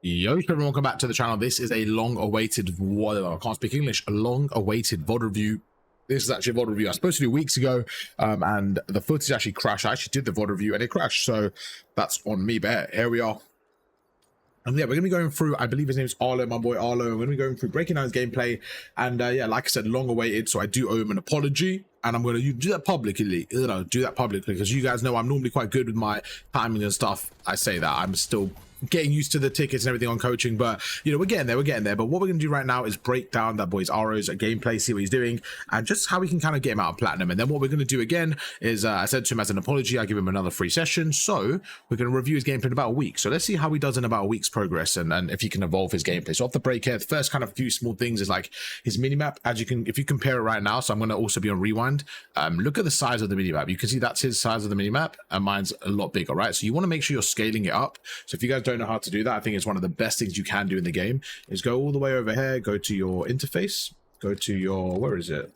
Yo, everyone, welcome back to the channel. This is a long-awaited, I can't speak English, a long-awaited VOD review. This is actually a VOD review I was supposed to do weeks ago, and the footage actually crashed. I actually did the VOD review and it crashed, so that's on me, but here we are. And yeah, we're going to be going through, I believe his name is Arlo, my boy Arlo. We're going to be going through breaking down his gameplay, and yeah, like I said, long-awaited, so I do owe him an apology. And I'm going to do that publicly, because you guys know I'm normally quite good with my timing and stuff. I say that I'm still getting used to the tickets and everything on coaching, but you know, we're getting there. But what we're going to do right now is break down that boy's Aro's gameplay, see what he's doing, and just how we can kind of get him out of platinum. And then what we're going to do again is I said to him as an apology, I give him another free session, so we're going to review his gameplay in about a week. So let's see how he does in about a week's progress, and if he can evolve his gameplay. So off the break here, the first kind of few small things is like his minimap. As you can, if you compare it right now, so I'm going to also be on rewind. Look at the size of the minimap. You can see that's his size of the minimap, and mine's a lot bigger, right? So you want to make sure you're scaling it up. So if you guys don't know how to do that, I think it's one of the best things you can do in the game is go all the way over here, go to your interface, go to your, where is it?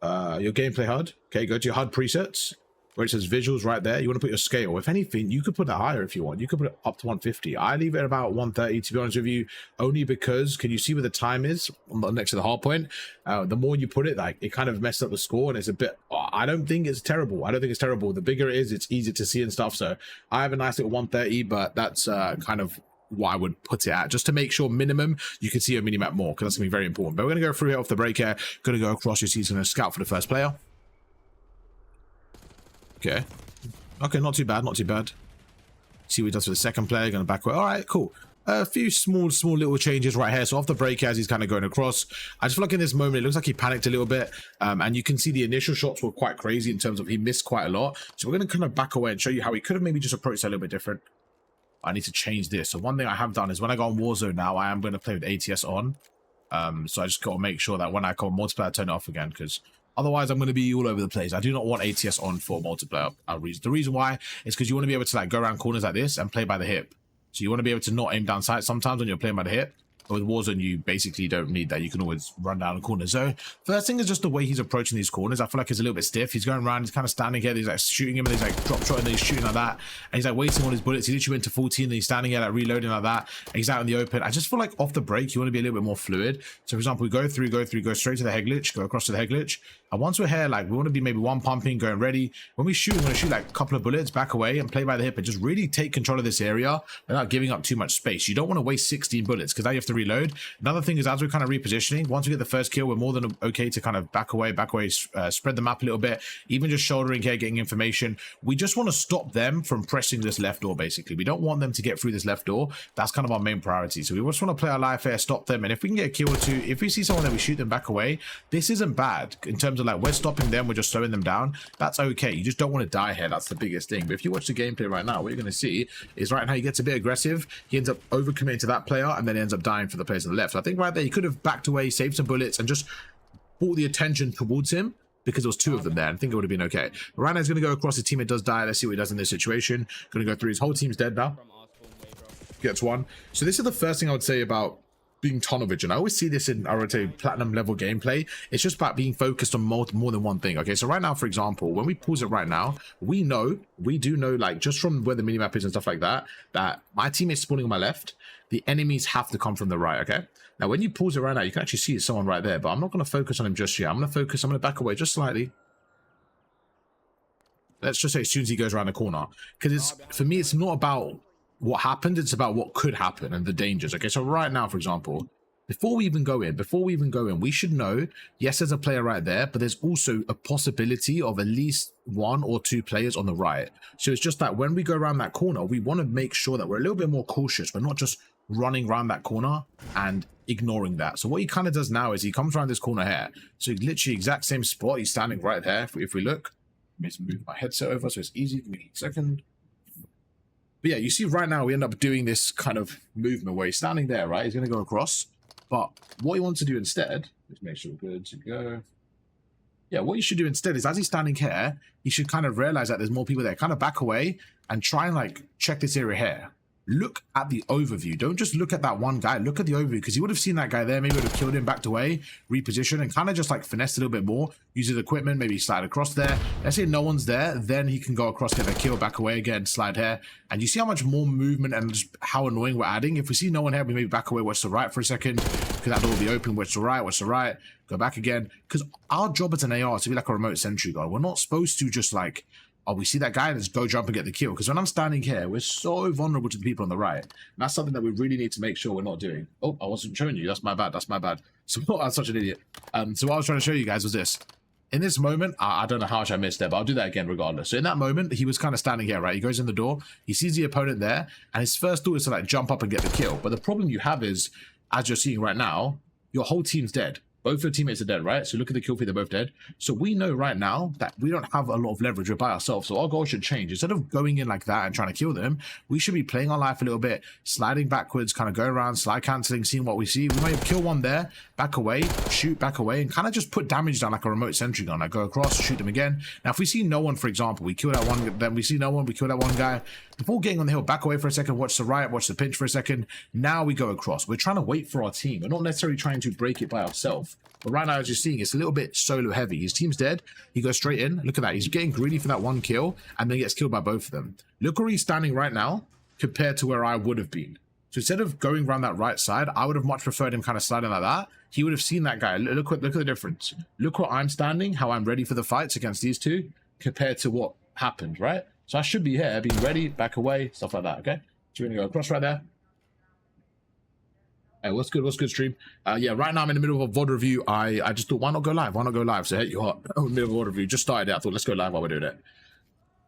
Your gameplay HUD. Okay, go to your HUD presets where it says visuals right there. You want to put your scale. If anything, you could put that higher if you want. You could put it up to 150. I leave it at about 130, to be honest with you, only because, can you see where the time is next to the hard point? The more you put it, like, it kind of messes up the score, and it's a bit, I don't think it's terrible. The bigger it is, it's easier to see and stuff. So I have a nice little 130, but that's kind of what I would put it at, just to make sure minimum you can see a minimap more, because that's gonna be very important. But we're gonna go through here off the break here, gonna go across. You see he's gonna scout for the first player. Okay, not too bad. See what he does for the second player, gonna back away. All right, cool. A few small little changes right here. So off the break as he's kind of going across, I just feel like in this moment it looks like he panicked a little bit, and you can see the initial shots were quite crazy in terms of he missed quite a lot. So we're going to kind of back away and show you how he could have maybe just approached that a little bit different. I need to change this. So one thing I have done is when I go on Warzone now, I am going to play with ATS on, so I just got to make sure that when I come on multiplayer I turn it off again, because otherwise I'm going to be all over the place. I do not want ATS on for multiplayer reasons. The reason why is because you want to be able to like go around corners like this and play by the hip. So you want to be able to not aim down sight sometimes when you're playing by the hip. But with Warzone, you basically don't need that. You can always run down the corner. So first thing is just the way he's approaching these corners. I feel like he's a little bit stiff. He's going around, he's kind of standing here. He's like shooting him, and he's like drop shotting, and he's shooting like that. And he's like waiting on his bullets. He literally went to 14, and he's standing here like reloading like that. And he's out in the open. I just feel like off the break, you want to be a little bit more fluid. So for example, we go straight to the head glitch, go across to the head glitch. And once we're here, like we want to be maybe one pumping, going ready. When we shoot, we want to shoot like a couple of bullets, back away and play by the hip, and just really take control of this area without giving up too much space. You don't want to waste 16 bullets because now you have to reload. Another thing is, as we're kind of repositioning, once we get the first kill, we're more than okay to kind of back away, spread the map a little bit, even just shouldering here, getting information. We just want to stop them from pressing this left door, basically. We don't want them to get through this left door. That's kind of our main priority. So we just want to play our life here, stop them, and if we can get a kill or two, if we see someone that we shoot them back away, this isn't bad in terms of like we're stopping them, we're just slowing them down. That's okay. You just don't want to die here. That's the biggest thing. But if you watch the gameplay right now, what you're going to see is right now he gets a bit aggressive. He ends up overcommitting to that player, and then he ends up dying for the players on the left. So I think right there he could have backed away, saved some bullets, and just brought the attention towards him, because there was two of them there. I think it would have been okay. But right now he's going to go across. His teammate does die. Let's see what he does in this situation. Going to go through. His whole team's dead now. Gets one. So this is the first thing I would say about being tunnel vision. I always see this in, I would say, platinum level gameplay. It's just about being focused on more than one thing. Okay, so right now, for example, when we pause it right now, we do know, like, just from where the minimap is and stuff like that, that my teammate's spawning on my left. The enemies have to come from the right, okay? Now, when you pause it right now, you can actually see someone right there, but I'm not going to focus on him just yet. I'm going to back away just slightly. Let's just say as soon as he goes around the corner. Because for me, it's not about what happened, it's about what could happen and the dangers. Okay, so right now, for example, before we even go in, we should know, yes, there's a player right there, but there's also a possibility of at least one or two players on the right. So it's just that when we go around that corner, we want to make sure that we're a little bit more cautious. We're not just running around that corner and ignoring that. So what he kind of does now is he comes around this corner here. So literally exact same spot. He's standing right there. If we look, let me move my headset over so it's easy. Give me a second. But yeah, you see right now we end up doing this kind of movement where he's standing there, right? He's going to go across. But what he wants to do instead, let's make sure we're good to go. Yeah, what you should do instead is as he's standing here, he should kind of realize that there's more people there. Kind of back away and try and like check this area here. look at the overview. Don't just look at that one guy. Look at the overview, because he would have seen that guy there, maybe would have killed him, backed away, repositioned, and kind of just like finessed a little bit more, use his equipment, maybe slide across there. Let's say no one's there, then he can go across, get a kill, back away again, slide here. And you see how much more movement and just how annoying we're adding. If we see no one here, we maybe back away, watch the right for a second, because that door will be open, watch the right, go back again. Because our job as an AR is to be like a remote sentry guard. We're not supposed to just like, oh, we see that guy, let's go jump and get the kill. Because when I'm standing here, we're so vulnerable to the people on the right. And that's something that we really need to make sure we're not doing. Oh, I wasn't showing you. That's my bad. So I'm such an idiot. So what I was trying to show you guys was this. In this moment, I don't know how much I missed there, but I'll do that again regardless. So in that moment, he was kind of standing here, right? He goes in the door, he sees the opponent there, and his first thought is to like jump up and get the kill. But the problem you have is, as you're seeing right now, your whole team's dead. Both your teammates are dead, right? So look at the kill feed, they're both dead. So we know right now that we don't have a lot of leverage. We're by ourselves. So our goal should change. Instead of going in like that and trying to kill them, we should be playing our life a little bit, sliding backwards, kind of go around, slide cancelling, seeing what we see. We might kill one there, back away, shoot back away, and kind of just put damage down like a remote sentry gun. Like go across, shoot them again. Now, if we see no one, for example, we kill that one, then we see no one, we kill that one guy. Before getting on the hill, back away for a second, watch the right, watch the pinch for a second. Now we go across. We're trying to wait for our team. We're not necessarily trying to break it by ourselves. But right now, as you're seeing, it's a little bit solo heavy. His team's dead. He goes straight in. Look at that. He's getting greedy for that one kill and then gets killed by both of them. Look where he's standing right now compared to where I would have been. So instead of going around that right side, I would have much preferred him kind of sliding like that. He would have seen that guy. Look at the difference. Look where I'm standing, how I'm ready for the fights against these two compared to what happened, right? So I should be here, being ready, back away, stuff like that, okay? So we're going to go across right there. Hey, what's good, stream? Yeah, right now I'm in the middle of a VOD review. I just thought, why not go live? So hey, you are in the middle of a VOD review. Just started it. I thought, let's go live while we're doing it.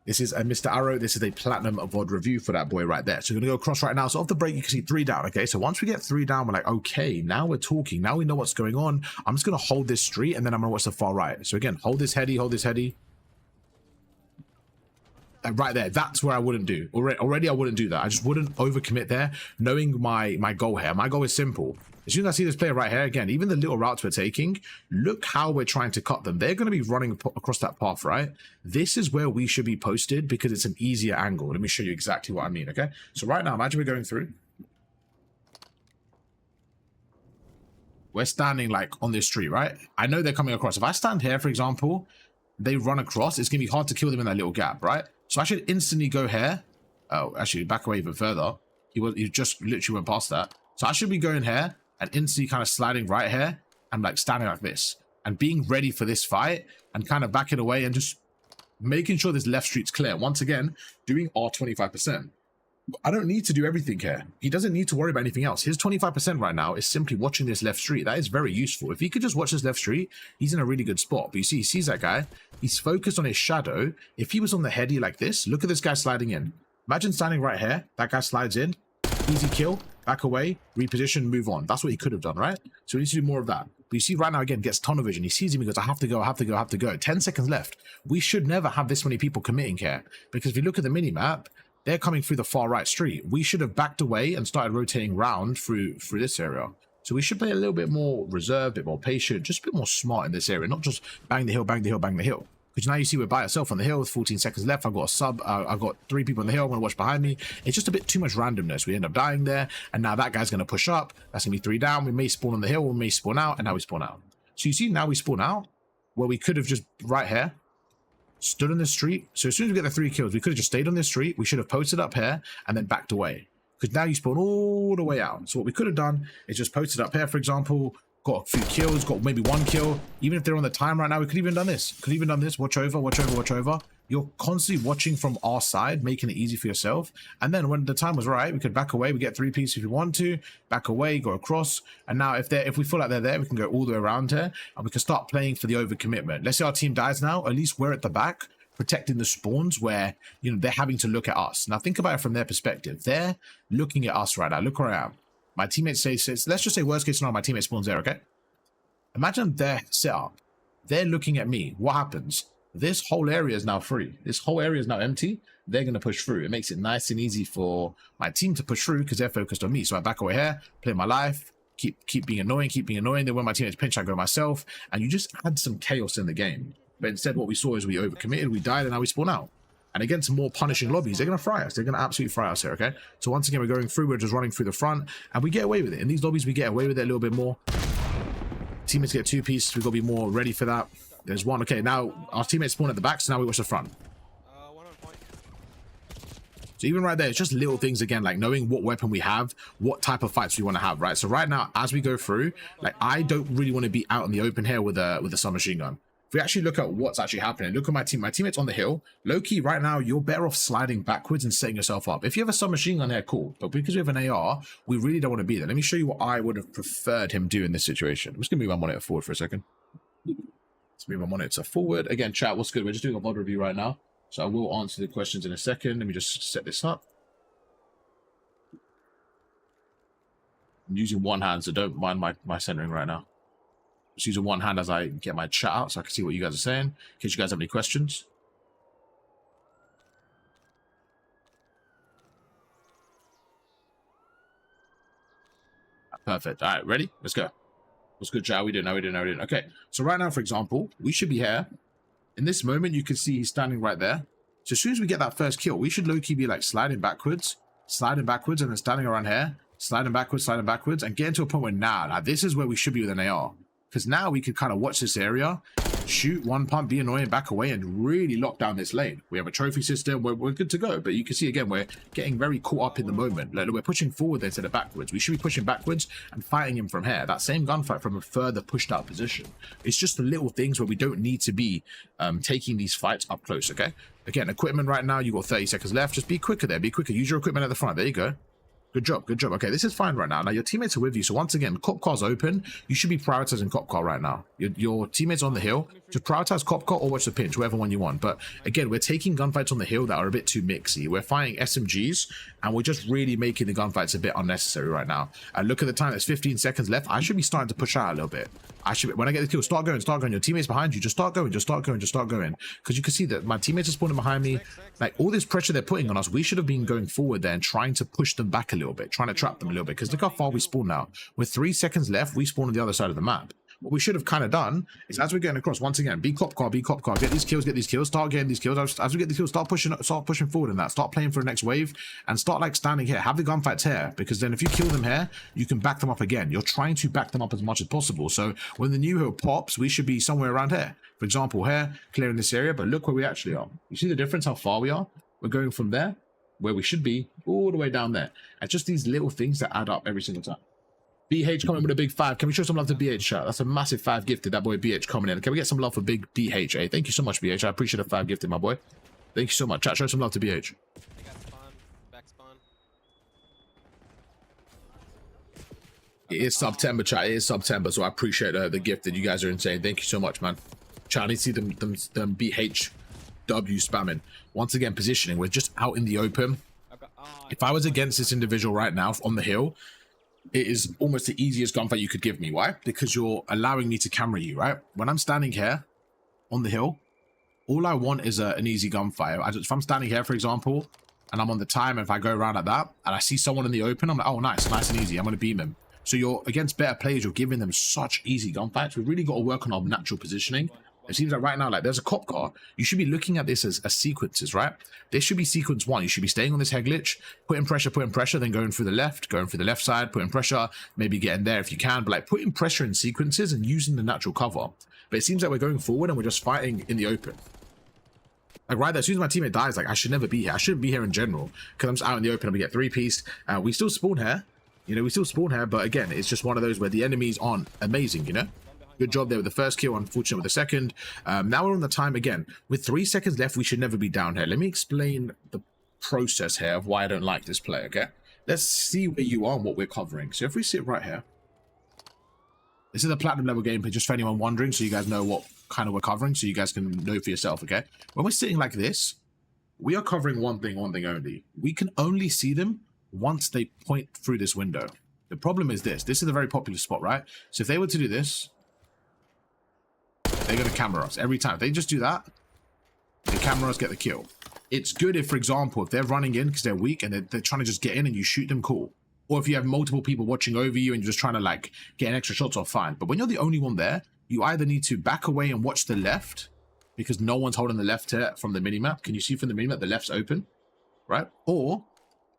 This is a Mr. Arrow. This is a platinum VOD review for that boy right there. So we're going to go across right now. So off the break, you can see 3 down, okay? So once we get 3 down, we're like, okay, now we're talking. Now we know what's going on. I'm just going to hold this street, and then I'm going to watch the far right. So again, hold this heady. Right there, that's where I wouldn't do. Already I wouldn't do that. I just wouldn't overcommit there, knowing my goal here. My goal is simple. As soon as I see this player right here, again, even the little routes we're taking, look how we're trying to cut them. They're going to be running across that path, right? This is where we should be posted because it's an easier angle. Let me show you exactly what I mean, okay? So right now, imagine we're going through. We're standing like on this street, right? I know they're coming across. If I stand here, for example, they run across, it's going to be hard to kill them in that little gap, right? So I should instantly go here. Oh, actually, back away even further. He just literally went past that. So I should be going here and instantly kind of sliding right here and like standing like this and being ready for this fight and kind of backing away and just making sure this left street's clear. Once again, doing our 25%. I don't need to do everything here. He doesn't need to worry about anything else. His 25% right now is simply watching this left street. That is very useful. If he could just watch this left street, he's in a really good spot. But you see, he sees that guy. He's focused on his shadow. If he was on the heady like this, look at this guy sliding in. Imagine standing right here. That guy slides in. Easy kill. Back away. Reposition. Move on. That's what he could have done, right? So we need to do more of that. But you see right now, again, gets tunnel vision. He sees him. He goes, I have to go. 10 seconds left. We should never have this many people committing here. Because if you look at the mini-map, they're coming through the far right street. We should have backed away and started rotating round through this area. So we should play a little bit more reserved, a bit more patient, just a bit more smart in this area, not just bang the hill. Because now you see we're by ourselves on the hill with 14 seconds left. I've got a sub. I've got 3 people on the hill. I'm going to watch behind me. It's just a bit too much randomness. We end up dying there. And now that guy's going to push up. That's going to be 3 down. We may spawn on the hill. We may spawn out. And now we spawn out. So you see now we spawn out where we could have just right here stood on the street. So as soon as we get the 3 kills, we could have just stayed on this street. We should have posted up here and then backed away. Because now you spawn all the way out. So what we could have done is just posted up here, for example, got a few kills, got maybe 1 kill. Even if they're on the time right now, we could even done this. Watch over. You're constantly watching from our side, making it easy for yourself. And then when the time was right, we could back away. We get 3 pieces if you want to. Back away, go across. And now if we feel like they're there, we can go all the way around here. And we can start playing for the overcommitment. Let's say our team dies now. At least we're at the back, protecting the spawns where, you know, they're having to look at us. Now think about it from their perspective. They're looking at us right now. Look where I am. My teammates say, let's just say worst case scenario, my teammate spawns there, okay? Imagine their setup. They're looking at me. What happens? This whole area is now free. This whole area is now empty. They're going to push through. It makes it nice and easy for my team to push through because they're focused on me. So I back away here, play my life, keep being annoying. Then when my teammates pinch, I go myself. And you just add some chaos in the game. But instead, what we saw is we overcommitted, we died, and now we spawn out. And against more punishing lobbies, they're going to fry us. They're going to absolutely fry us here, okay? So once again, we're going through, we're just running through the front, and we get away with it. In these lobbies, we get away with it a little bit more. Teammates get 2 pieces. We've got to be more ready for that. There's 1. Okay, now our teammates spawn at the back, so now we watch the front. So even right there, it's just little things again, like knowing what weapon we have, what type of fights we want to have, right? So right now, as we go through, like I don't really want to be out in the open here with a submachine gun. If we actually look at what's actually happening, look at my team. My teammate's on the hill. Low-key, right now, you're better off sliding backwards and setting yourself up. If you have a submachine gun here, cool. But because we have an AR, we really don't want to be there. Let me show you what I would have preferred him do in this situation. I'm just going to move my monitor forward for a second. Let's move my monitor forward. Again, chat, what's good? We're just doing a VOD review right now. So I will answer the questions in a second. Let me just set this up. I'm using one hand, so don't mind my centering right now. Just using one hand as I get my chat out so I can see what you guys are saying, in case you guys have any questions. Perfect. All right, ready? Let's go. What's good, chat? We didn't. Okay, so right now, for example, we should be here. In this moment, you can see he's standing right there. So as soon as we get that first kill, we should low-key be like sliding backwards, and then standing around here, sliding backwards, and getting to a point where now this is where we should be with an AR. Because now we could kind of watch this area, shoot one pump, be annoying, back away, and really lock down this lane. We have a trophy system, we're good to go. But you can see, again, we're getting very caught up in the moment. Like, we're pushing forward instead of backwards. We should be pushing backwards and fighting him from here. That same gunfight from a further pushed out position. It's just the little things where we don't need to be taking these fights up close, okay? Again, equipment right now, you've got 30 seconds left. Just be quicker there, be quicker. Use your equipment at the front. There you go. Good job, good job. Okay, this is fine right now. Now, your teammates are with you. So once again, cop car's open. You should be prioritizing cop car right now. Your teammates on the hill. Just prioritize cop car or watch the pinch, whatever one you want. But again, we're taking gunfights on the hill that are a bit too mixy. We're fighting SMGs, and we're just really making the gunfights a bit unnecessary right now. And look at the time. There's 15 seconds left. I should be starting to push out a little bit. When I get the kill, start going. Your teammates behind you, just start going. Because you can see that my teammates are spawning behind me. Like, all this pressure they're putting on us, we should have been going forward there and trying to push them back a little bit, trying to trap them a little bit. Because look how far we spawn now. With 3 seconds left, we spawn on the other side of the map. What we should have kind of done is, as we're getting across, once again, be cop car, get these kills, start getting these kills. As we get the kills, start pushing forward in that, start playing for the next wave, and start like standing here, have the gunfights here, because then if you kill them here, you can back them up again. You're trying to back them up as much as possible. So when the new hill pops, we should be somewhere around here. For example, here, clearing this area, but look where we actually are. You see the difference, how far we are? We're going from there, where we should be, all the way down there. And just these little things that add up every single time. BH coming with a big 5. Can we show some love to BH, chat? That's a massive 5 gifted. That boy BH coming in. Can we get some love for big BH? Hey, thank you so much, BH. I appreciate the 5 gifted, my boy. Thank you so much. Chat, show some love to BH. It is September, chat. It is September, so I appreciate the gift that you guys are insane. Thank you so much, man. Chat, I need to see them BHW spamming. Once again, positioning. We're just out in the open. If I was against this individual right now on the hill, it is almost the easiest gunfight you could give me. Why? Because you're allowing me to camera you, right? When I'm standing here on the hill, all I want is an easy gunfight. If I'm standing here, for example, and I'm on the time, and if I go around like that, and I see someone in the open, I'm like, oh, nice and easy. I'm going to beam him. So you're against better players, you're giving them such easy gunfights. We've really got to work on our natural positioning. It seems like right now, like, there's a cop car. You should be looking at this as sequences, right? This should be sequence 1. You should be staying on this head glitch, putting pressure, then going through the left side, putting pressure, maybe getting there if you can, but like putting pressure in sequences and using the natural cover. But it seems like we're going forward and we're just fighting in the open. Like right there, as soon as my teammate dies, like, I should never be here. I shouldn't be here in general, because I'm just out in the open and we get 3-piece. We still spawn here. You know, we still spawn here, but again, it's just one of those where the enemies aren't amazing, you know? Good job there with the first kill, unfortunate with the second. Now we're on the time again. With 3 seconds left, we should never be down here. Let me explain the process here of why I don't like this play, okay? Let's see where you are and what we're covering. So if we sit right here, this is a platinum level gameplay, just for anyone wondering, so you guys know what kind of we're covering, so you guys can know for yourself, okay? When we're sitting like this, we are covering one thing only. We can only see them once they point through this window. The problem is this is a very popular spot, right? So if they were to do this, they're going to camera us every time. If they just do that, the cameras get the kill. It's good if, for example, if they're running in because they're weak and they're trying to just get in and you shoot them, cool. Or if you have multiple people watching over you and you're just trying to like get an extra shots off, fine. But when you're the only one there, you either need to back away and watch the left, because no one's holding the left here from the minimap. Can you see from the minimap the left's open, right? Or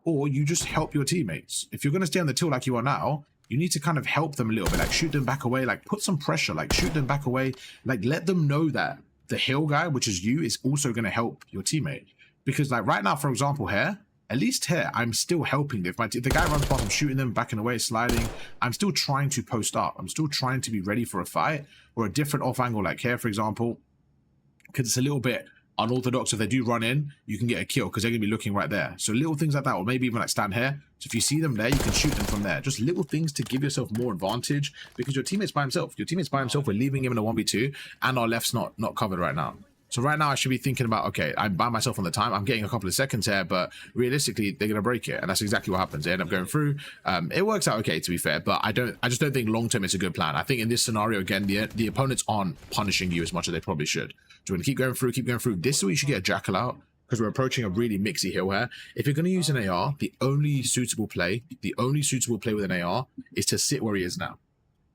you just help your teammates. If you're going to stay on the tilt like you are now, you need to kind of help them a little bit, like shoot them back away, like put some pressure, like shoot them back away, like let them know that the hill guy, which is you, is also going to help your teammate. Because like right now, for example, here, at least here, I'm still helping. If the guy runs past, I'm shooting them, backing away, sliding. I'm still trying to post up. I'm still trying to be ready for a fight or a different off angle, like here, for example, because it's a little bit unorthodox. If they do run in, you can get a kill because they're going to be looking right there. So little things like that, or maybe even like stand here. So if you see them there, you can shoot them from there. Just little things to give yourself more advantage, because your teammate's by himself. Your teammate's by himself. We're leaving him in a 1v2 and our left's not covered right now. So right now I should be thinking about, okay, I'm by myself on the time. I'm getting a couple of seconds here, but realistically they're going to break it. And that's exactly what happens. They end up going through. It works out okay, to be fair, but I just don't think long-term it's a good plan. I think in this scenario, again, the opponents aren't punishing you as much as they probably should. So we're going to keep going through. This is where you should get a jackal out, because we're approaching a really mixy hill here. If you're going to use an AR, the only suitable play with an AR is to sit where he is now.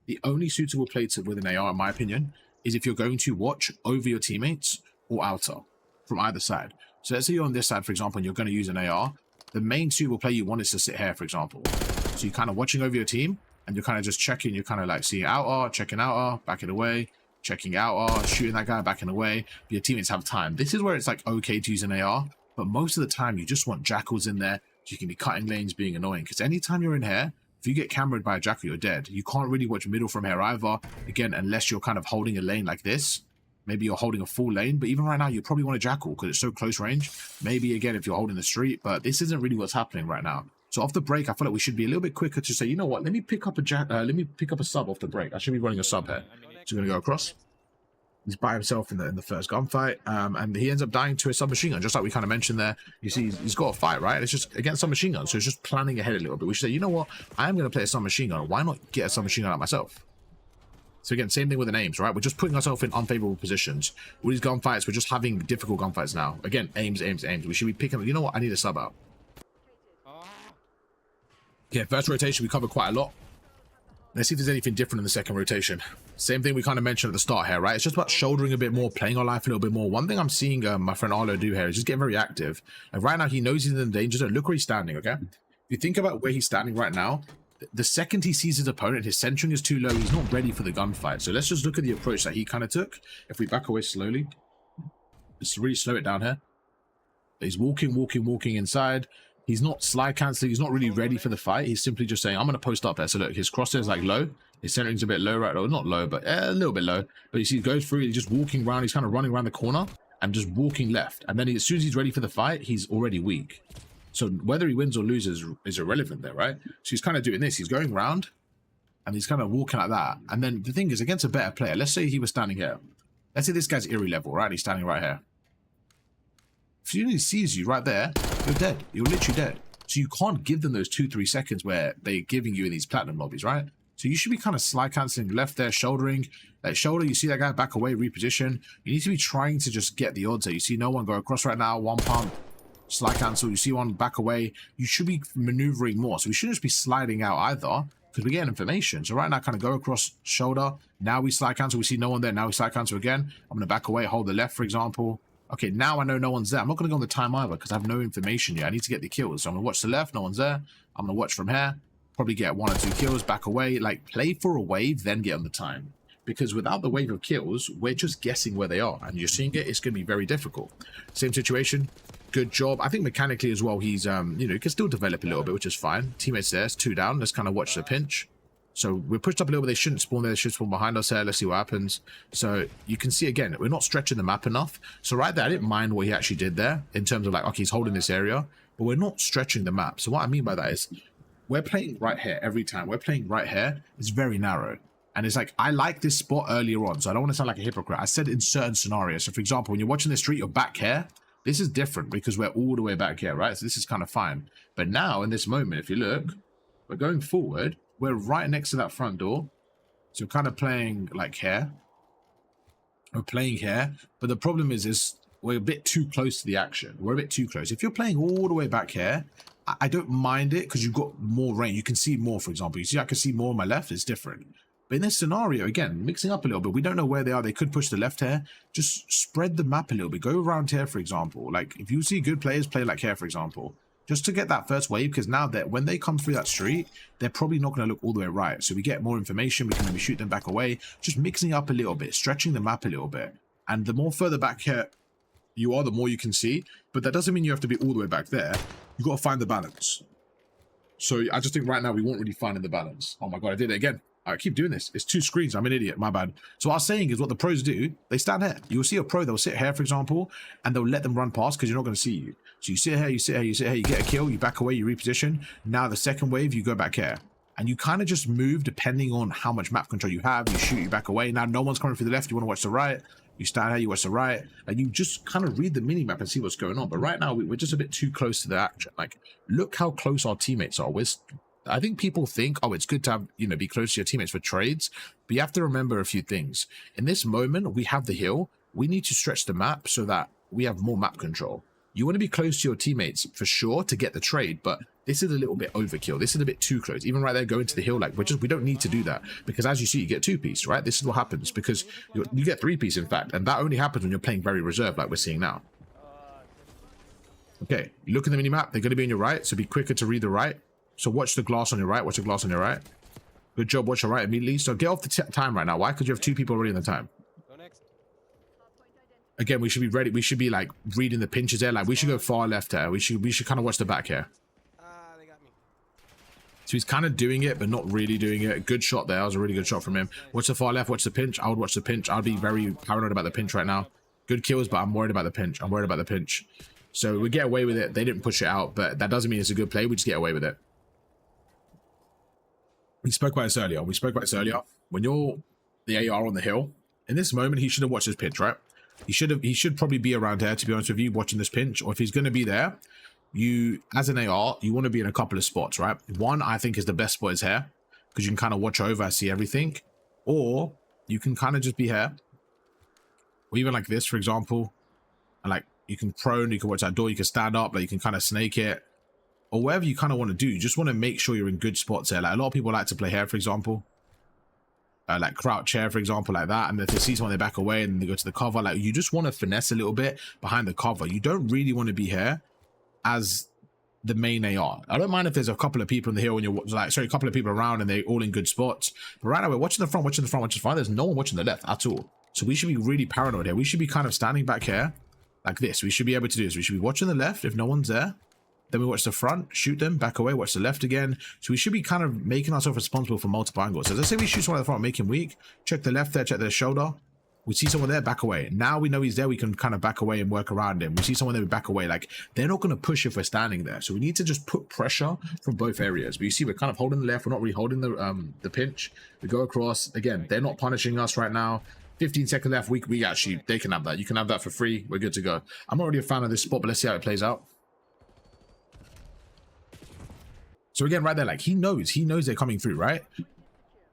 The only suitable play with an AR, in my opinion, is if you're going to watch over your teammates or outer from either side. So let's say you're on this side, for example, and you're going to use an AR. The main suitable play you want is to sit here, for example. So you're kind of watching over your team, and you're kind of just checking. You're kind of like seeing outer, checking outer, backing away, checking outer, shooting that guy, backing away. Your teammates have time. This is where it's like okay to use an AR, but most of the time you just want jackals in there. So you can be cutting lanes, being annoying, because anytime you're in here, if you get cameraed by a jackal, you're dead. You can't really watch middle from here either, again, unless you're kind of holding a lane like this. Maybe you're holding a full lane, but even right now, you probably want a jackal because it's so close range. Maybe, again, if you're holding the street, but this isn't really what's happening right now. So off the break, I feel like we should be a little bit quicker to say, you know what, let me pick up a sub off the break. I should be running a sub here. So we're going to go across. He's by himself in the first gunfight, and he ends up dying to a submachine gun, just like we kind of mentioned there. You see, he's got a fight, right? It's just against submachine gun, so it's just planning ahead a little bit. We should say, you know what, I am going to play a submachine gun. Why not get a submachine gun out myself? So again, same thing with the names, right? We're just putting ourselves in unfavorable positions. All these gunfights, we're just having difficult gunfights now. Again, aims. We should be picking, you know what, I need a sub out. Yeah, first rotation, we covered quite a lot. Let's see if there's anything different in the second rotation. Same thing we kind of mentioned at the start here, right? It's just about shouldering a bit more, playing our life a little bit more. One thing I'm seeing my friend Arlo do here is just getting very active. And right now, he knows he's in the danger zone. Look where he's standing, okay? If you think about where he's standing right now, the second he sees his opponent, his centering is too low. He's not ready for the gunfight. So let's just look at the approach that he kind of took. If we back away slowly, just really slow it down here. He's walking inside. He's not slide canceling. He's not really ready for the fight. He's simply just saying, I'm going to post up there. So look, his crosshair is like low. His centering's a bit low right now. Not low, but a little bit low. But you see, he goes through. He's just walking around. He's kind of running around the corner and just walking left. And then as soon as he's ready for the fight, he's already weak. So whether he wins or loses is irrelevant there, right? So he's kind of doing this. He's going around and he's kind of walking like that. And then the thing is, against a better player, let's say he was standing here. Let's say this guy's Eerie level, right? He's standing right here. If he sees you right there, you're dead. You're literally dead. So you can't give them those 2-3 seconds where they're giving you in these platinum lobbies, right? So you should be kind of slide canceling left there, shouldering. That shoulder, you see that guy back away, reposition. You need to be trying to just get the odds there. You see no one go across right now, one pump. Slide cancel, you see one back away. You should be maneuvering more. So we shouldn't just be sliding out either, because we're getting information. So right now, kind of go across shoulder. Now we slide cancel. We see no one there. Now we slide cancel again. I'm going to back away, hold the left, for example. Okay, now I know no one's there. I'm not going to go on the time either because I have no information yet. I need to get the kills. So I'm going to watch the left. No one's there. I'm going to watch from here. Probably get 1 or 2 kills, back away. Like, play for a wave, then get on the time. Because without the wave of kills, we're just guessing where they are. And you're seeing it, it's going to be very difficult. Same situation. Good job. I think mechanically as well, he's, you know, he can still develop a little bit, which is fine. Teammates there, it's 2 down. Let's kind of watch the pinch. So we're pushed up a little bit. They shouldn't spawn there. They should spawn behind us here. Let's see what happens. So you can see, again, we're not stretching the map enough. So right there, I didn't mind what he actually did there in terms of like, okay, he's holding this area, but we're not stretching the map. So what I mean by that is we're playing right here every time. We're playing right here. It's very narrow. And it's like, I like this spot earlier on, so I don't want to sound like a hypocrite. I said in certain scenarios. So for example, when you're watching the street, you're back here. This is different because we're all the way back here, right? So this is kind of fine. But now in this moment, if you look, we're going forward. We're right next to that front door. So we're kind of playing like here. We're playing here. But the problem is we're a bit too close to the action. We're a bit too close. If you're playing all the way back here, I don't mind it because you've got more range. You can see more, for example. You see I can see more on my left. It's different. But in this scenario, again, mixing up a little bit, we don't know where they are. They could push the left here. Just spread the map a little bit. Go around here, for example. Like, if you see good players, play like here, for example. Just to get that first wave, because now that when they come through that street, they're probably not going to look all the way right. So we get more information. We can maybe shoot them back away. Just mixing up a little bit, stretching the map a little bit. And the more further back here you are, the more you can see. But that doesn't mean you have to be all the way back there. You got to find the balance. So I just think right now we won't really find the balance. Oh my God, I did it again. I keep doing this. It's 2 screens. I'm an idiot. My bad. So what I was saying is what the pros do, they stand here. You'll see a pro, they'll sit here, for example, and they'll let them run past because you're not going to see you. So you sit here, you sit here, you sit here, you get a kill, you back away, you reposition. Now the second wave, you go back here. And you kind of just move depending on how much map control you have. You shoot, you back away. Now no one's coming through the left. You want to watch the right. You stand here, you watch the right. And you just kind of read the mini-map and see what's going on. But right now, we're just a bit too close to the action. Like, look how close our teammates are. I think people think, oh, it's good to have, be close to your teammates for trades. But you have to remember a few things. In this moment, we have the hill. We need to stretch the map so that we have more map control. You want to be close to your teammates for sure to get the trade, but this is a little bit overkill. This is a bit too close. Even right there, going to the hill, like we don't need to do that, because as you see, you get 2-piece, right? This is what happens because you get 3-piece, in fact, and that only happens when you're playing very reserved, like we're seeing now. Okay, look at the mini map. They're going to be on your right, so be quicker to read the right. So watch the glass on your right. Watch the glass on your right. Good job. Watch your right immediately. So get off the time right now. Why? Because you have 2 people already in the time. Again, we should be ready. We should be like reading the pinches there. Like we should go far left here. We should kind of watch the back here. They got me. So he's kind of doing it, but not really doing it. Good shot there. That was a really good shot from him. Watch the far left. Watch the pinch. I would watch the pinch. I'd be very paranoid about the pinch right now. Good kills, but I'm worried about the pinch. I'm worried about the pinch. So we get away with it. They didn't push it out, but that doesn't mean it's a good play. We just get away with it. We spoke about this earlier. When you're the AR on the hill, in this moment, he should have watched his pinch, right? He should probably be around here, to be honest with you, watching this pinch. Or if he's going to be there, you, as an AR, you want to be in a couple of spots, right? One, I think, is the best spot is here, because you can kind of watch over, see everything. Or you can kind of just be here. Or even like this, for example. And like, you can prone, you can watch that door, you can stand up, like you can kind of snake it. Or whatever you kind of want to do. You just want to make sure you're in good spots here. Like a lot of people like to play here, for example. Like crouch chair, for example, like that. And if they see someone, they back away and they go to the cover. Like you just want to finesse a little bit behind the cover. You don't really want to be here as the main AR. I don't mind if there's a couple of people in the hill and you're like, sorry, a couple of people around and they're all in good spots. But right now we're watching the front, watching the front, watching the front. There's no one watching the left at all. So we should be really paranoid here. We should be kind of standing back here like this. We should be able to do this. We should be watching the left if no one's there. Then we watch the front, shoot them, back away, watch the left again. So we should be kind of making ourselves responsible for multiple angles. So let's say we shoot someone at the front, make him weak. Check the left there, check their shoulder. We see someone there, back away. Now we know he's there, we can kind of back away and work around him. We see someone there, we back away. Like, they're not going to push if we're standing there. So we need to just put pressure from both areas. But you see, we're kind of holding the left. We're not really holding the pinch. We go across. Again, they're not punishing us right now. 15 seconds left. We actually, they can have that. You can have that for free. We're good to go. I'm not really a fan of this spot, but let's see how it plays out. So again, right there, like he knows they're coming through, right?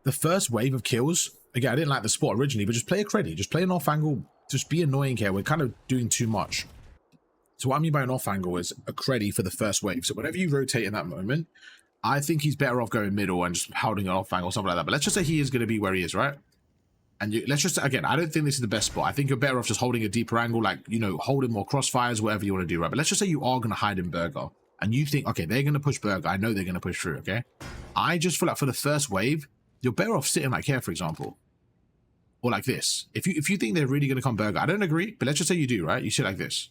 The first wave of kills, again, I didn't like the spot originally, but just play a creddy, just play an off angle, just be annoying here. We're kind of doing too much. So what I mean by an off angle is a creddy for the first wave. So whenever you rotate in that moment, I think he's better off going middle and just holding an off angle, something like that. But let's just say he is going to be where he is, right? And let's just, again, I don't think this is the best spot. I think you're better off just holding a deeper angle, like, holding more crossfires, whatever you want to do, right? But let's just say you are going to hide in Burger. And you think, okay, they're going to push Burger. I know they're going to push through, okay? I just feel like for the first wave, you're better off sitting like here, for example. Or like this. If you think they're really going to come Burger, I don't agree, but let's just say you do, right? You sit like this.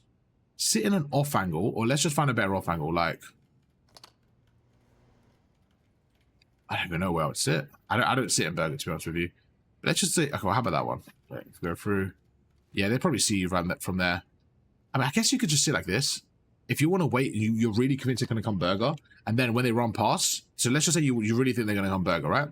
Sit in an off angle, or let's just find a better off angle, like... I don't even know where I would sit. I don't sit in Burger, to be honest with you. But let's just say, okay, well, how about that one? Right, go through. Yeah, they probably see you from there. I mean, I guess you could just sit like this. If you want to wait, you're really convinced they're going to come Burger, and then when they run past, so let's just say you really think they're going to come Burger, right?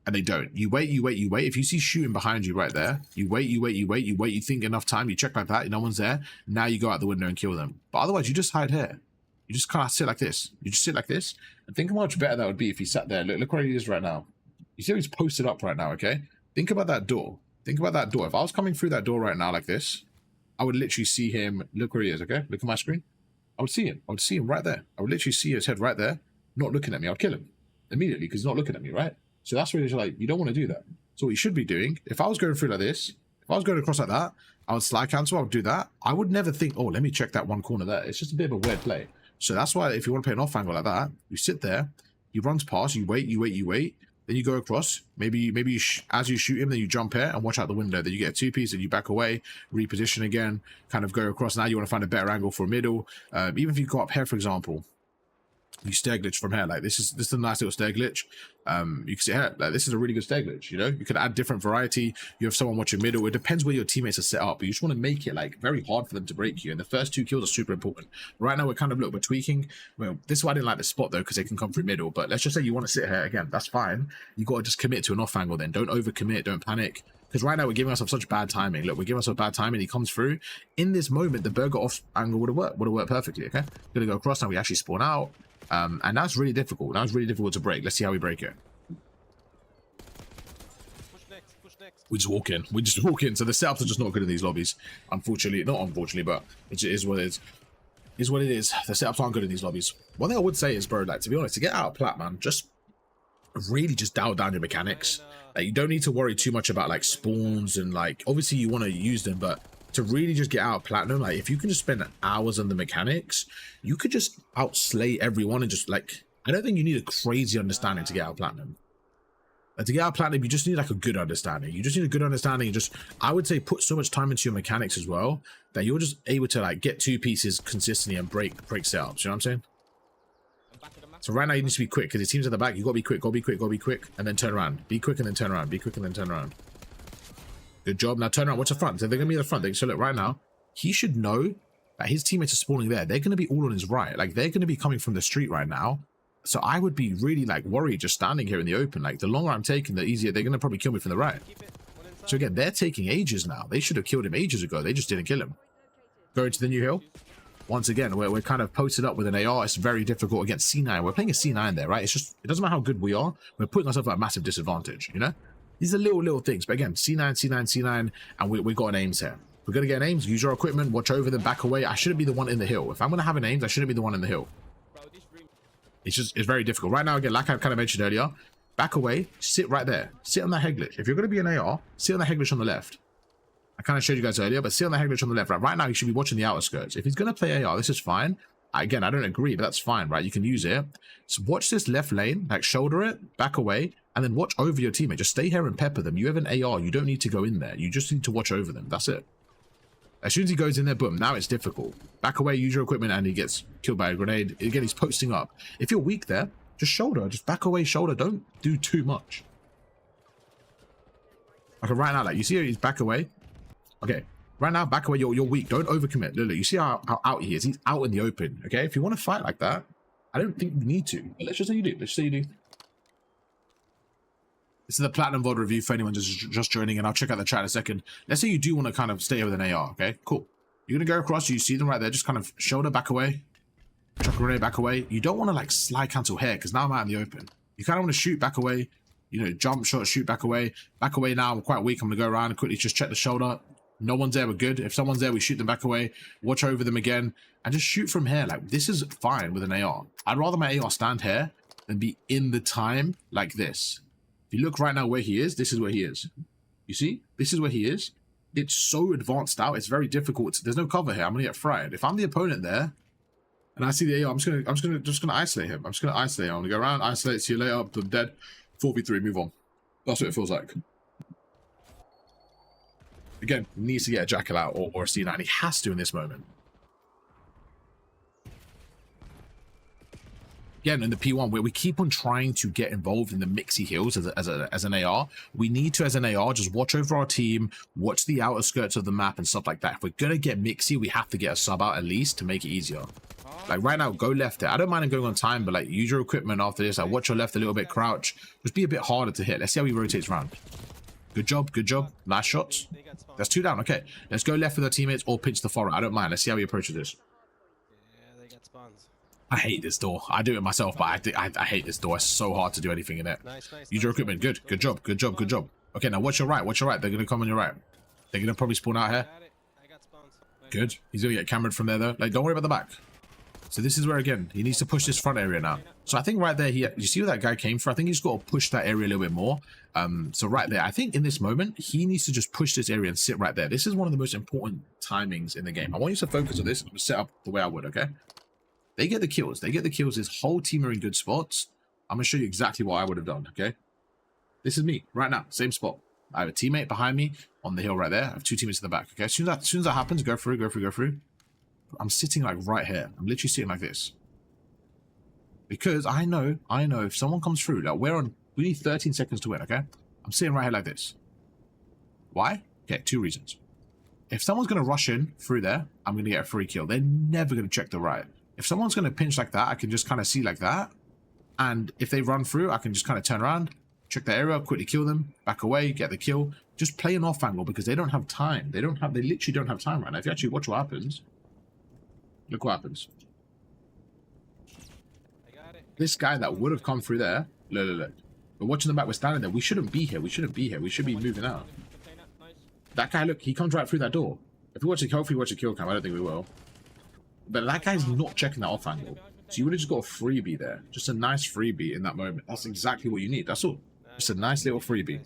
And they don't. You wait. If you see shooting behind you right there, you wait, you think enough time, you check like that, no one's there, now you go out the window and kill them. But otherwise, you just hide here. You just kind of sit like this. You just sit like this, and think how much better that would be if he sat there. Look where he is right now. You see how he's posted up right now, okay? Think about that door. Think about that door. If I was coming through that door right now like this, I would literally see him. Look where he is, okay? Look at my screen. I would see him. I would see him right there. I would literally see his head right there, not looking at me. I would kill him immediately because he's not looking at me, right? So that's really like, you don't want to do that. So what you should be doing, if I was going through like this, if I was going across like that, I would slide cancel, I would do that. I would never think, oh, let me check that one corner there. It's just a bit of a weird play. So that's why if you want to play an off angle like that, you sit there, he runs past, you wait, then you go across. Maybe you as you shoot him, then you jump here and watch out the window. Then you get a two-piece, and you back away, reposition again, kind of go across. Now you want to find a better angle for a middle. Even if you go up here, for example, you stair glitch from here. Like this is a nice little stair glitch. You can see here, like this is a really good stair glitch. You know, you could add different variety. You have someone watching middle. It depends where your teammates are set up, but you just want to make it like very hard for them to break you. And the first 2 kills are super important. Right now we're kind of we're tweaking. Well, this is why I didn't like the spot though, because they can come through middle. But let's just say you want to sit here again. That's fine. You got to just commit to an off angle. Then don't overcommit. Don't panic. Because right now we're giving ourselves such bad timing. Look, we're giving ourselves bad timing. He comes through. In this moment, the burger off angle would have worked perfectly. Okay, gonna go across now. We actually spawn out. And that's really difficult. That's really difficult to break. Let's see how we break it. Push next. We just walk in. So the setups are just not good in these lobbies. Unfortunately, not unfortunately, but it is what it is. Is what it is. The setups aren't good in these lobbies. One thing I would say is, bro, like, to be honest, to get out of plat, man, just really just dial down your mechanics. Like, you don't need to worry too much about like spawns and like, obviously you want to use them, but to really just get out of platinum, like if you can just spend hours on the mechanics, you could just outslay everyone and just like, I don't think you need a crazy understanding to get out of platinum. And to get out of platinum, you just need like a good understanding. You just need a good understanding and just, I would say, put so much time into your mechanics as well that you're just able to like get 2 pieces consistently and break setups. You know what I'm saying? So right now you need to be quick because it seems at the back. You gotta be quick, and then turn around. Be quick and then turn around. Good job. Now turn around. Watch the front. So they're gonna be in the front. So look, right now, he should know that his teammates are spawning there. They're gonna be all on his right. Like they're gonna be coming from the street right now. So I would be really like worried just standing here in the open. Like the longer I'm taking, the easier they're gonna probably kill me from the right. So again, they're taking ages now. They should have killed him ages ago. They just didn't kill him. Going to the new hill. Once again, we're kind of posted up with an AR. It's very difficult against C9. We're playing a C9 there, right? It's just, it doesn't matter how good we are. We're putting ourselves at a massive disadvantage, you know? These are little things. But again, C9, and we got an aims here. We're going to get an aims, use our equipment, watch over them, back away. I shouldn't be the one in the hill. If I'm going to have an aims, I shouldn't be the one in the hill. It's very difficult. Right now, again, like I kind of mentioned earlier, back away, sit right there. Sit on that head glitch. If you're going to be an AR, sit on the head glitch on the left. I kind of showed you guys earlier, but sit on the head glitch on the left. Right now, you should be watching the outer skirts. If he's going to play AR, this is fine. Again, I don't agree, but that's fine, right? You can use it. So watch this left lane, like shoulder it, back away, and then watch over your teammate. Just stay here and pepper them. You have an AR. You don't need to go in there. You just need to watch over them. That's it. As soon as he goes in there, boom, now it's difficult. Back away, use your equipment, and he gets killed by a grenade. Again, he's posting up. If you're weak there, just shoulder. Just back away, shoulder. Don't do too much. Okay, right now, like, you see he's back away? Okay. Right now, back away, you're weak. Don't overcommit. Look, you see how out he is? He's out in the open, okay? If you want to fight like that, I don't think you need to. But let's just say you do. Let's say you do. This is the Platinum VOD review for anyone just joining, and I'll check out the chat in a second. Let's say you do want to kind of stay with an AR, okay? Cool. You're going to go across. You see them right there. Just kind of shoulder back away. Chuck a grenade back away. You don't want to, like, slide cancel here because now I'm out in the open. You kind of want to shoot back away. You know, jump, shot, shoot back away. Back away now. I'm quite weak. I'm going to go around and quickly just check the shoulder. No one's there, we're good. If someone's there, we shoot them back away, watch over them again, and just shoot from here. Like, this is fine with an AR. I'd rather my AR stand here than be in the time like this. If you look right now where he is, this is where he is. You see? This is where he is. It's so advanced out, it's very difficult. There's no cover here. I'm gonna get fried. If I'm the opponent there, and I see the AR, I'm just gonna isolate him. I'm gonna go around, isolate, see you later, I'm dead. 4v3, move on. That's what it feels like. Again, needs to get a jackal out or a C9. He has to in this moment. Again, in the P1, where we keep on trying to get involved in the mixy hills as an AR, we need to, as an AR, just watch over our team, watch the outer skirts of the map and stuff like that. If we're going to get mixy, we have to get a sub out at least to make it easier. Like right now, go left there. I don't mind him going on time, but like use your equipment after this. Like watch your left a little bit, crouch. Just be a bit harder to hit. Let's see how he rotates around. Good job, good job. Nice shots. That's 2 down. Okay, let's go left with our teammates or pinch the forward. I don't mind. Let's see how he approaches this. Yeah, they got spawns. I hate this door. I do it myself, but I hate this door. It's so hard to do anything in it. Use your equipment. Good job. Okay, now watch your right. They're going to come on your right. They're going to probably spawn out here. Good. He's going to get cameraed from there, though. Like, don't worry about the back. So this is where, again, he needs to push this front area now. So I think right there, you see where that guy came from? I think he's got to push that area a little bit more. So right there, I think in this moment, he needs to just push this area and sit right there. This is one of the most important timings in the game. I want you to focus on this and set up the way I would, okay? They get the kills. They get the kills. This whole team are in good spots. I'm going to show you exactly what I would have done, okay? This is me right now, same spot. I have a teammate behind me on the hill right there. I have two teammates in the back, okay? As soon as that happens, go through. I'm sitting like right here. I'm literally sitting like this. Because I know if someone comes through, like we need 13 seconds to win, okay? I'm sitting right here like this. Why? Okay, two reasons. If someone's going to rush in through there, I'm going to get a free kill. They're never going to check the right. If someone's going to pinch like that, I can just kind of see like that. And if they run through, I can just kind of turn around, check the area, quickly kill them, back away, get the kill. Just play an off angle because they don't have time. They literally don't have time right now. If you actually watch what happens, look what happens. I got it. This guy that would have come through there, look. We're watching the back, we're standing there. We shouldn't be here. We should be moving out. Nice. That guy, look, he comes right through that door. If we watch it, hopefully watch a kill cam. I don't think we will. But that guy's not checking that off angle. So you would have just got a freebie there. Just a nice freebie in that moment. That's exactly what you need. That's all. Just a nice little freebie.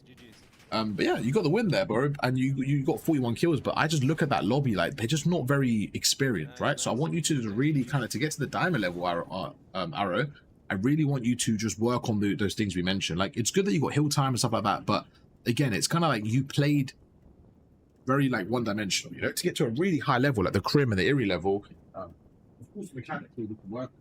But yeah, you got the win there, bro. And you got 41 kills. But I just look at that lobby, like, they're just not very experienced, right? So I want you to really kind of, to get to the diamond level, Arrow, I really want you to just work on those things we mentioned. Like, it's good that you got hill time and stuff like that. But again, it's kind of like you played very, like, one-dimensional, you know? To get to a really high level, like the Crim and the Eerie level, of course, mechanically, we can work.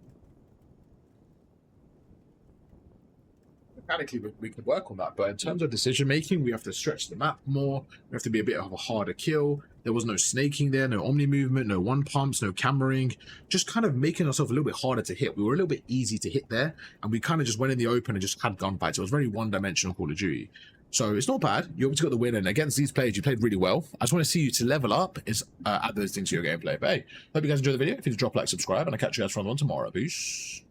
We can work on that, but in terms of decision making, we have to stretch the map more. We have to be a bit of a harder kill. There was no snaking there, no omni movement, no one pumps, no cameraing, just kind of making ourselves a little bit harder to hit. We were a little bit easy to hit there, and we kind of just went in the open and just had gunfights. It was very one-dimensional Call of Duty. So it's not bad. You obviously got the win, and against these players, you played really well. I just want to see you to level up, is add those things to your gameplay. But hey, hope you guys enjoyed the video. If you drop a like, subscribe, and I'll catch you guys for another one tomorrow. Peace.